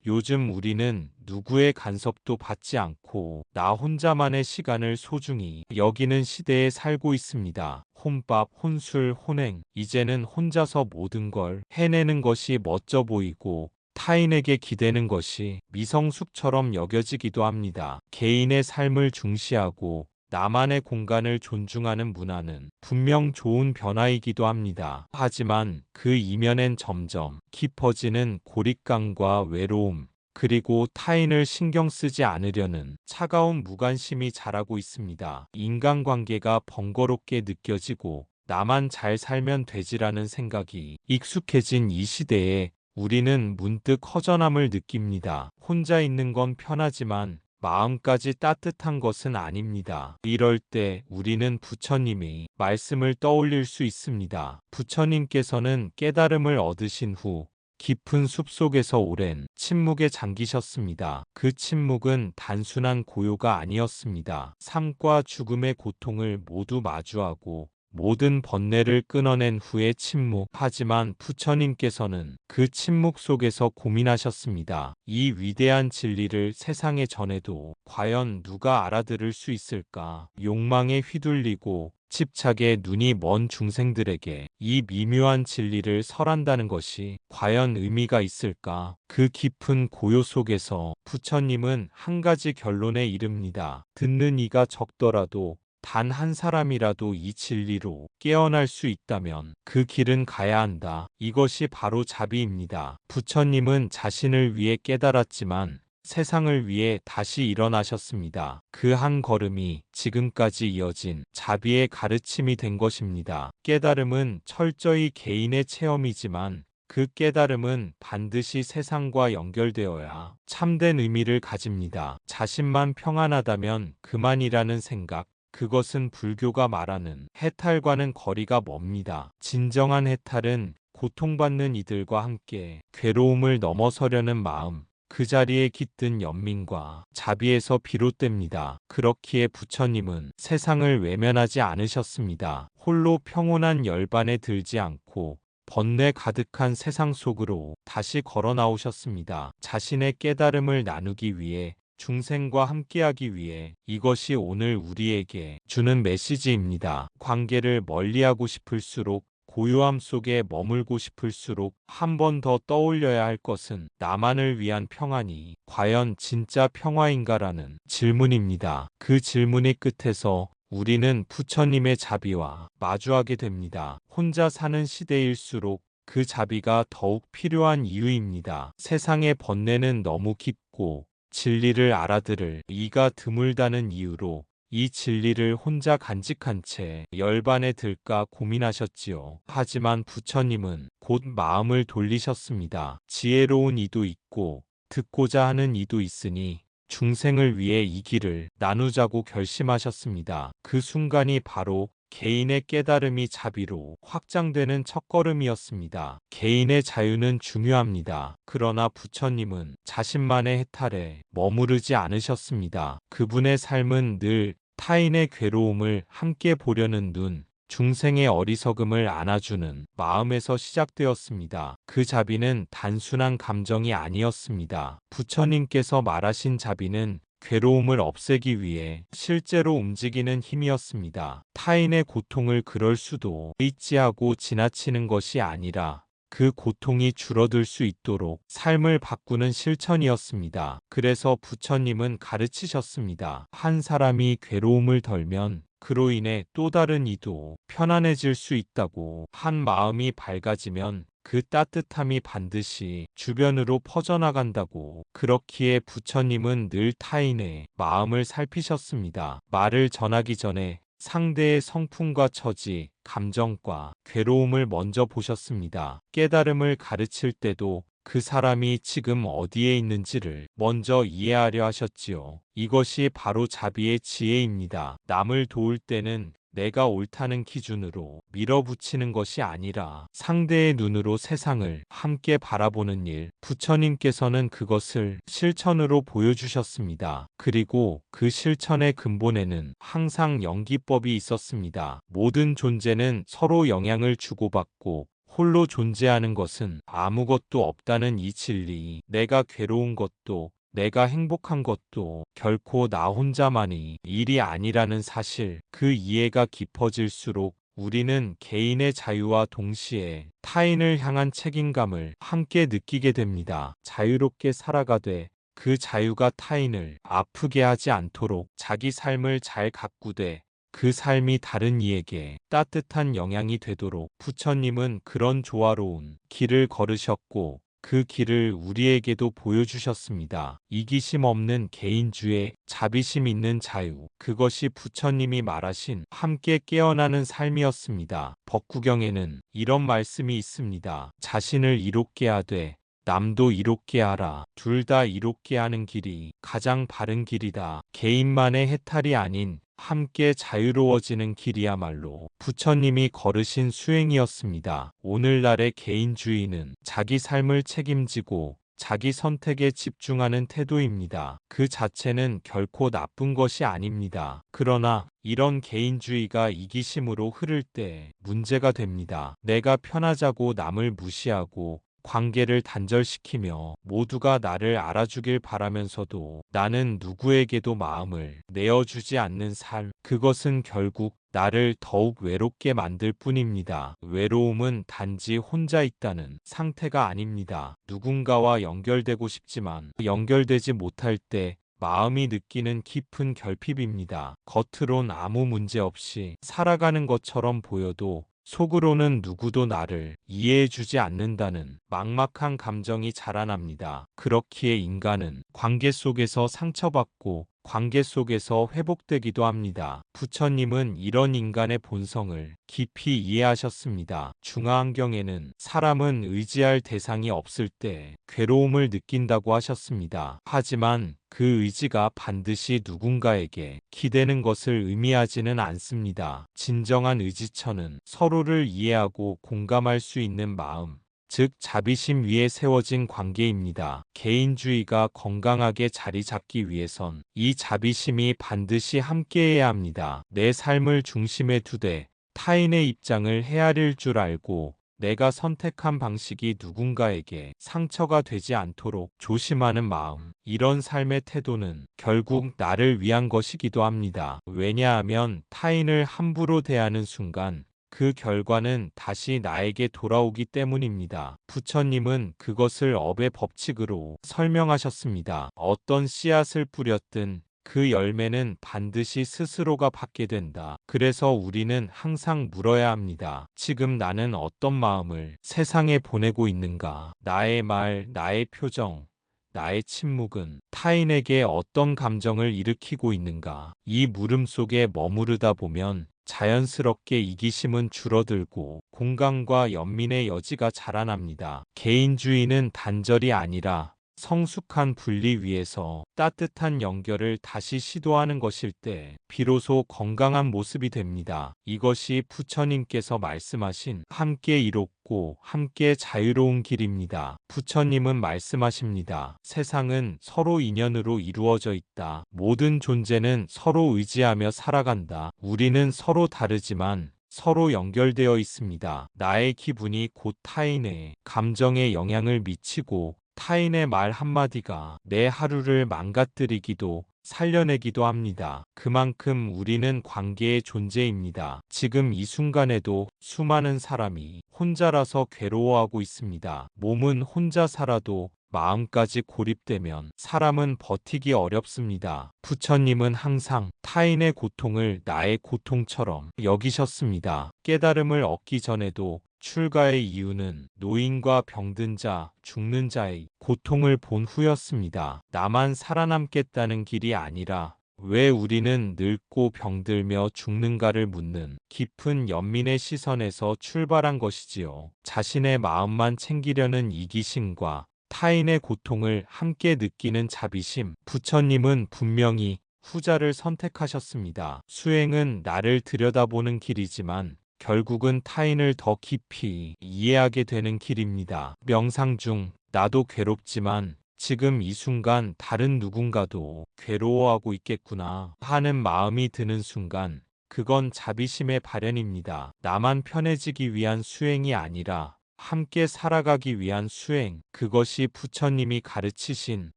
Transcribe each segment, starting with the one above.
요즘 우리는 누구의 간섭도 받지 않고 나 혼자만의 시간을 소중히 여기는 시대에 살고 있습니다. 혼밥, 혼술, 혼행. 이제는 혼자서 모든 걸 해내는 것이 멋져 보이고 타인에게 기대는 것이 미성숙처럼 여겨지기도 합니다. 개인의 삶을 중시하고 나만의 공간을 존중하는 문화는 분명 좋은 변화이기도 합니다. 하지만 그 이면엔 점점 깊어지는 고립감과 외로움, 그리고 타인을 신경 쓰지 않으려는 차가운 무관심이 자라고 있습니다. 인간관계가 번거롭게 느껴지고 나만 잘 살면 되지라는 생각이 익숙해진 이 시대에 우리는 문득 허전함을 느낍니다. 혼자 있는 건 편하지만 마음까지 따뜻한 것은 아닙니다. 이럴 때 우리는 부처님의 말씀을 떠올릴 수 있습니다. 부처님께서는 깨달음을 얻으신 후 깊은 숲속에서 오랜 침묵에 잠기셨습니다. 그 침묵은 단순한 고요가 아니었습니다. 삶과 죽음의 고통을 모두 마주하고 모든 번뇌를 끊어낸 후의 침묵. 하지만 부처님께서는 그 침묵 속에서 고민하셨습니다. 이 위대한 진리를 세상에 전해도 과연 누가 알아들을 수 있을까? 욕망에 휘둘리고 집착에 눈이 먼 중생들에게 이 미묘한 진리를 설한다는 것이 과연 의미가 있을까? 그 깊은 고요 속에서 부처님은 한 가지 결론에 이릅니다. 듣는 이가 적더라도 단 한 사람이라도 이 진리로 깨어날 수 있다면 그 길은 가야 한다. 이것이 바로 자비입니다. 부처님은 자신을 위해 깨달았지만 세상을 위해 다시 일어나셨습니다. 그 한 걸음이 지금까지 이어진 자비의 가르침이 된 것입니다. 깨달음은 철저히 개인의 체험이지만 그 깨달음은 반드시 세상과 연결되어야 참된 의미를 가집니다. 자신만 평안하다면 그만이라는 생각, 그것은 불교가 말하는 해탈과는 거리가 멉니다. 진정한 해탈은 고통받는 이들과 함께 괴로움을 넘어서려는 마음, 그 자리에 깃든 연민과 자비에서 비롯됩니다. 그렇기에 부처님은 세상을 외면하지 않으셨습니다. 홀로 평온한 열반에 들지 않고 번뇌 가득한 세상 속으로 다시 걸어 나오셨습니다. 자신의 깨달음을 나누기 위해 중생과 함께하기 위해. 이것이 오늘 우리에게 주는 메시지입니다. 관계를 멀리하고 싶을수록, 고요함 속에 머물고 싶을수록 한 번 더 떠올려야 할 것은 나만을 위한 평안이 과연 진짜 평화인가라는 질문입니다. 그 질문의 끝에서 우리는 부처님의 자비와 마주하게 됩니다. 혼자 사는 시대일수록 그 자비가 더욱 필요한 이유입니다. 세상의 번뇌는 너무 깊고 진리를 알아들을 이가 드물다는 이유로 이 진리를 혼자 간직한 채 열반에 들까 고민하셨지요. 하지만 부처님은 곧 마음을 돌리셨습니다. 지혜로운 이도 있고 듣고자 하는 이도 있으니 중생을 위해 이 길을 나누자고 결심하셨습니다. 그 순간이 바로 개인의 깨달음이 자비로 확장되는 첫걸음이었습니다. 개인의 자유는 중요합니다. 그러나 부처님은 자신만의 해탈에 머무르지 않으셨습니다. 그분의 삶은 늘 타인의 괴로움을 함께 보려는 눈, 중생의 어리석음을 안아주는 마음에서 시작되었습니다. 그 자비는 단순한 감정이 아니었습니다. 부처님께서 말하신 자비는 괴로움을 없애기 위해 실제로 움직이는 힘이었습니다. 타인의 고통을 그럴 수도 의지하고 지나치는 것이 아니라 그 고통이 줄어들 수 있도록 삶을 바꾸는 실천이었습니다. 그래서 부처님은 가르치셨습니다. 한 사람이 괴로움을 덜면 그로 인해 또 다른 이도 편안해질 수 있다고. 한 마음이 밝아지면 그 따뜻함이 반드시 주변으로 퍼져나간다고. 그렇기에 부처님은 늘 타인의 마음을 살피셨습니다. 말을 전하기 전에 상대의 성품과 처지, 감정과 괴로움을 먼저 보셨습니다. 깨달음을 가르칠 때도 그 사람이 지금 어디에 있는지를 먼저 이해하려 하셨지요. 이것이 바로 자비의 지혜입니다. 남을 도울 때는 내가 옳다는 기준으로 밀어붙이는 것이 아니라 상대의 눈으로 세상을 함께 바라보는 일. 부처님께서는 그것을 실천으로 보여주셨습니다. 그리고 그 실천의 근본에는 항상 연기법이 있었습니다. 모든 존재는 서로 영향을 주고받고 홀로 존재하는 것은 아무것도 없다는 이 진리, 내가 괴로운 것도 내가 행복한 것도 결코 나 혼자만이 일이 아니라는 사실, 그 이해가 깊어질수록 우리는 개인의 자유와 동시에 타인을 향한 책임감을 함께 느끼게 됩니다. 자유롭게 살아가되 그 자유가 타인을 아프게 하지 않도록 자기 삶을 잘 가꾸되 그 삶이 다른 이에게 따뜻한 영향이 되도록 부처님은 그런 조화로운 길을 걸으셨고 그 길을 우리에게도 보여주셨습니다. 이기심 없는 개인주의, 자비심 있는 자유. 그것이 부처님이 말하신 함께 깨어나는 삶이었습니다. 법구경에는 이런 말씀이 있습니다. 자신을 이롭게 하되 남도 이롭게 하라. 둘 다 이롭게 하는 길이 가장 바른 길이다. 개인만의 해탈이 아닌 함께 자유로워지는 길이야말로 부처님이 걸으신 수행이었습니다. 오늘날의 개인주의는 자기 삶을 책임지고 자기 선택에 집중하는 태도입니다. 그 자체는 결코 나쁜 것이 아닙니다. 그러나 이런 개인주의가 이기심으로 흐를 때 문제가 됩니다. 내가 편하자고 남을 무시하고 관계를 단절시키며 모두가 나를 알아주길 바라면서도 나는 누구에게도 마음을 내어주지 않는 삶, 그것은 결국 나를 더욱 외롭게 만들 뿐입니다. 외로움은 단지 혼자 있다는 상태가 아닙니다. 누군가와 연결되고 싶지만 연결되지 못할 때 마음이 느끼는 깊은 결핍입니다. 겉으론 아무 문제 없이 살아가는 것처럼 보여도 속으로는 누구도 나를 이해해주지 않는다는 막막한 감정이 자라납니다. 그렇기에 인간은 관계 속에서 상처받고 관계 속에서 회복되기도 합니다. 부처님은 이런 인간의 본성을 깊이 이해하셨습니다. 중화안경에는 사람은 의지할 대상이 없을 때 괴로움을 느낀다고 하셨습니다. 하지만 그 의지가 반드시 누군가에게 기대는 것을 의미하지는 않습니다. 진정한 의지처는 서로를 이해하고 공감할 수 있는 마음, 즉 자비심 위에 세워진 관계입니다. 개인주의가 건강하게 자리 잡기 위해선 이 자비심이 반드시 함께해야 합니다. 내 삶을 중심에 두되 타인의 입장을 헤아릴 줄 알고 내가 선택한 방식이 누군가에게 상처가 되지 않도록 조심하는 마음. 이런 삶의 태도는 결국 나를 위한 것이기도 합니다. 왜냐하면 타인을 함부로 대하는 순간 그 결과는 다시 나에게 돌아오기 때문입니다. 부처님은 그것을 업의 법칙으로 설명하셨습니다. 어떤 씨앗을 뿌렸든 그 열매는 반드시 스스로가 받게 된다. 그래서 우리는 항상 물어야 합니다. 지금 나는 어떤 마음을 세상에 보내고 있는가? 나의 말, 나의 표정, 나의 침묵은 타인에게 어떤 감정을 일으키고 있는가? 이 물음 속에 머무르다 보면 자연스럽게 이기심은 줄어들고 공감과 연민의 여지가 자라납니다. 개인주의는 단절이 아니라 성숙한 분리 위에서 따뜻한 연결을 다시 시도하는 것일 때 비로소 건강한 모습이 됩니다. 이것이 부처님께서 말씀하신 함께 이롭고 함께 자유로운 길입니다. 부처님은 말씀하십니다. 세상은 서로 인연으로 이루어져 있다. 모든 존재는 서로 의지하며 살아간다. 우리는 서로 다르지만 서로 연결되어 있습니다. 나의 기분이 곧 타인의 감정에 영향을 미치고 타인의 말 한마디가 내 하루를 망가뜨리기도 살려내기도 합니다. 그만큼 우리는 관계의 존재입니다. 지금 이 순간에도 수많은 사람이 혼자라서 괴로워하고 있습니다. 몸은 혼자 살아도 마음까지 고립되면 사람은 버티기 어렵습니다. 부처님은 항상 타인의 고통을 나의 고통처럼 여기셨습니다. 깨달음을 얻기 전에도 출가의 이유는 노인과 병든 자, 죽는 자의 고통을 본 후였습니다. 나만 살아남겠다는 길이 아니라 왜 우리는 늙고 병들며 죽는가를 묻는 깊은 연민의 시선에서 출발한 것이지요. 자신의 마음만 챙기려는 이기심과 타인의 고통을 함께 느끼는 자비심. 부처님은 분명히 후자를 선택하셨습니다. 수행은 나를 들여다보는 길이지만 결국은 타인을 더 깊이 이해하게 되는 길입니다. 명상 중 나도 괴롭지만 지금 이 순간 다른 누군가도 괴로워하고 있겠구나 하는 마음이 드는 순간 그건 자비심의 발현입니다. 나만 편해지기 위한 수행이 아니라 함께 살아가기 위한 수행, 그것이 부처님이 가르치신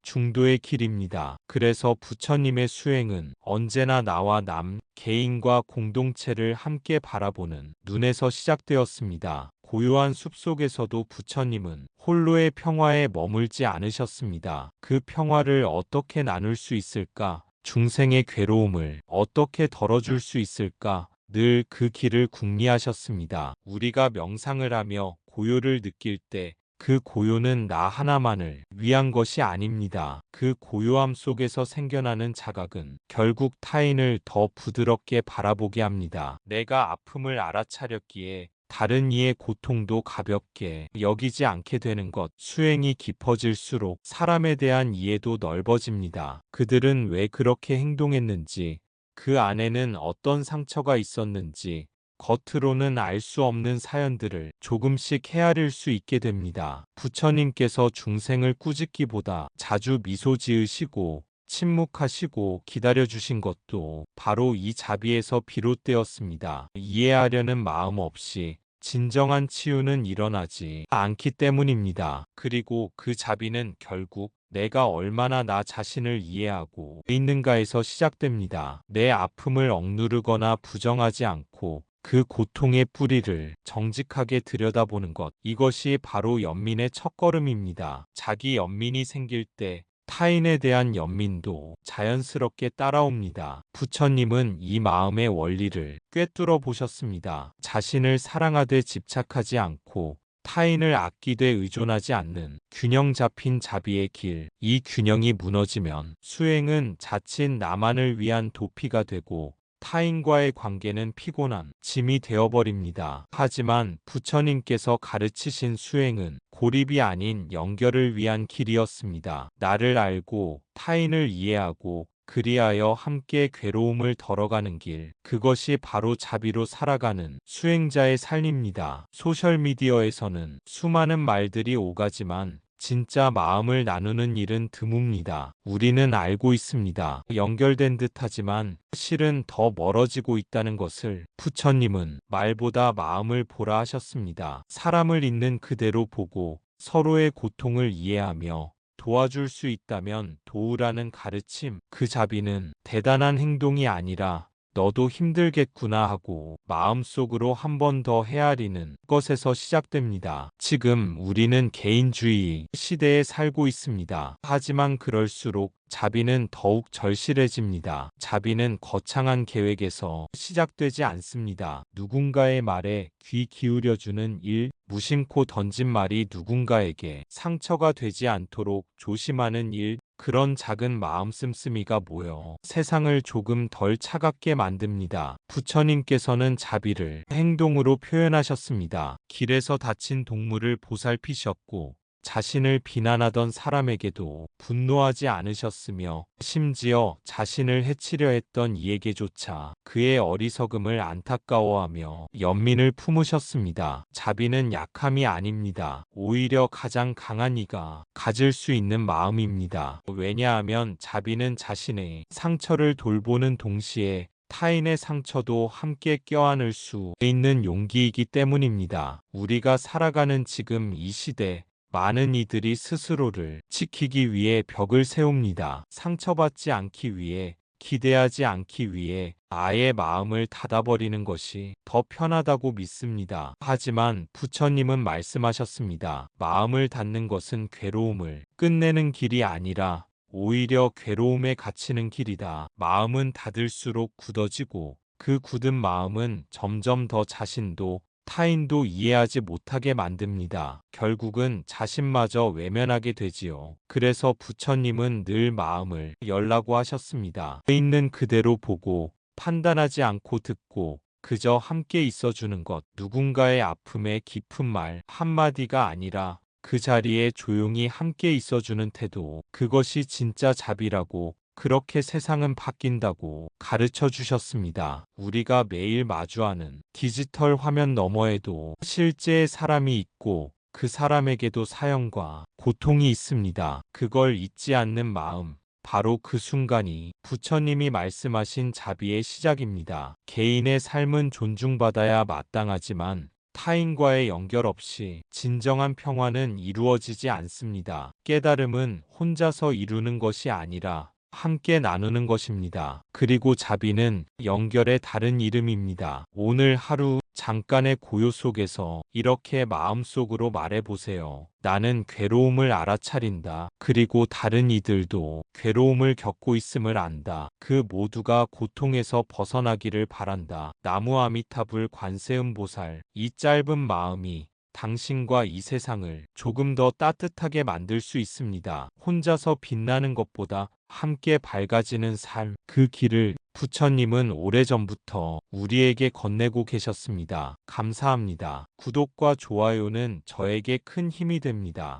중도의 길입니다. 그래서 부처님의 수행은 언제나 나와 남, 개인과 공동체를 함께 바라보는 눈에서 시작되었습니다. 고요한 숲속에서도 부처님은 홀로의 평화에 머물지 않으셨습니다. 그 평화를 어떻게 나눌 수 있을까? 중생의 괴로움을 어떻게 덜어줄 수 있을까? 늘 그 길을 궁리하셨습니다. 우리가 명상을 하며 고요를 느낄 때 그 고요는 나 하나만을 위한 것이 아닙니다. 그 고요함 속에서 생겨나는 자각은 결국 타인을 더 부드럽게 바라보게 합니다. 내가 아픔을 알아차렸기에 다른 이의 고통도 가볍게 여기지 않게 되는 것. 수행이 깊어질수록 사람에 대한 이해도 넓어집니다. 그들은 왜 그렇게 행동했는지, 그 안에는 어떤 상처가 있었는지, 겉으로는 알 수 없는 사연들을 조금씩 헤아릴 수 있게 됩니다. 부처님께서 중생을 꾸짖기보다 자주 미소 지으시고 침묵하시고 기다려주신 것도 바로 이 자비에서 비롯되었습니다. 이해하려는 마음 없이 진정한 치유는 일어나지 않기 때문입니다. 그리고 그 자비는 결국 내가 얼마나 나 자신을 이해하고 있는가에서 시작됩니다. 내 아픔을 억누르거나 부정하지 않고 그 고통의 뿌리를 정직하게 들여다보는 것. 이것이 바로 연민의 첫걸음입니다. 자기 연민이 생길 때 타인에 대한 연민도 자연스럽게 따라옵니다. 부처님은 이 마음의 원리를 꿰뚫어 보셨습니다. 자신을 사랑하되 집착하지 않고 타인을 아끼되 의존하지 않는 균형 잡힌 자비의 길. 이 균형이 무너지면 수행은 자칫 나만을 위한 도피가 되고 타인과의 관계는 피곤한 짐이 되어버립니다. 하지만 부처님께서 가르치신 수행은 고립이 아닌 연결을 위한 길이었습니다. 나를 알고 타인을 이해하고 그리하여 함께 괴로움을 덜어가는 길. 그것이 바로 자비로 살아가는 수행자의 삶입니다. 소셜미디어에서는 수많은 말들이 오가지만 진짜 마음을 나누는 일은 드뭅니다. 우리는 알고 있습니다. 연결된 듯하지만 실은 더 멀어지고 있다는 것을. 부처님은 말보다 마음을 보라 하셨습니다. 사람을 있는 그대로 보고 서로의 고통을 이해하며 도와줄 수 있다면 도우라는 가르침. 그 자비는 대단한 행동이 아니라 너도 힘들겠구나 하고 마음속으로 한 번 더 헤아리는 것에서 시작됩니다. 지금 우리는 개인주의 시대에 살고 있습니다. 하지만 그럴수록 자비는 더욱 절실해집니다. 자비는 거창한 계획에서 시작되지 않습니다. 누군가의 말에 귀 기울여주는 일, 무심코 던진 말이 누군가에게 상처가 되지 않도록 조심하는 일, 그런 작은 마음 씀씀이가 모여 세상을 조금 덜 차갑게 만듭니다. 부처님께서는 자비를 행동으로 표현하셨습니다. 길에서 다친 동물을 보살피셨고 자신을 비난하던 사람에게도 분노하지 않으셨으며 심지어 자신을 해치려 했던 이에게조차 그의 어리석음을 안타까워하며 연민을 품으셨습니다. 자비는 약함이 아닙니다. 오히려 가장 강한 이가 가질 수 있는 마음입니다. 왜냐하면 자비는 자신의 상처를 돌보는 동시에 타인의 상처도 함께 껴안을 수 있는 용기이기 때문입니다. 우리가 살아가는 지금 이 시대, 많은 이들이 스스로를 지키기 위해 벽을 세웁니다. 상처받지 않기 위해, 기대하지 않기 위해 아예 마음을 닫아버리는 것이 더 편하다고 믿습니다. 하지만 부처님은 말씀하셨습니다. 마음을 닫는 것은 괴로움을 끝내는 길이 아니라 오히려 괴로움에 갇히는 길이다. 마음은 닫을수록 굳어지고 그 굳은 마음은 점점 더 자신도 타인도 이해하지 못하게 만듭니다. 결국은 자신마저 외면하게 되지요. 그래서 부처님은 늘 마음을 열라고 하셨습니다. 있는 그대로 보고 판단하지 않고 듣고 그저 함께 있어주는 것. 누군가의 아픔에 깊은 말 한마디가 아니라 그 자리에 조용히 함께 있어주는 태도. 그것이 진짜 자비라고, 그렇게 세상은 바뀐다고 가르쳐 주셨습니다. 우리가 매일 마주하는 디지털 화면 너머에도 실제의 사람이 있고 그 사람에게도 사연과 고통이 있습니다. 그걸 잊지 않는 마음. 바로 그 순간이 부처님이 말씀하신 자비의 시작입니다. 개인의 삶은 존중받아야 마땅하지만 타인과의 연결 없이 진정한 평화는 이루어지지 않습니다. 깨달음은 혼자서 이루는 것이 아니라 함께 나누는 것입니다. 그리고 자비는 연결의 다른 이름입니다. 오늘 하루 잠깐의 고요 속에서 이렇게 마음속으로 말해보세요. 나는 괴로움을 알아차린다. 그리고 다른 이들도 괴로움을 겪고 있음을 안다. 그 모두가 고통에서 벗어나기를 바란다. 나무 아미타불 관세음보살. 이 짧은 마음이 당신과 이 세상을 조금 더 따뜻하게 만들 수 있습니다. 혼자서 빛나는 것보다 함께 밝아지는 삶, 그 길을 부처님은 오래전부터 우리에게 건네고 계셨습니다. 감사합니다. 구독과 좋아요는 저에게 큰 힘이 됩니다.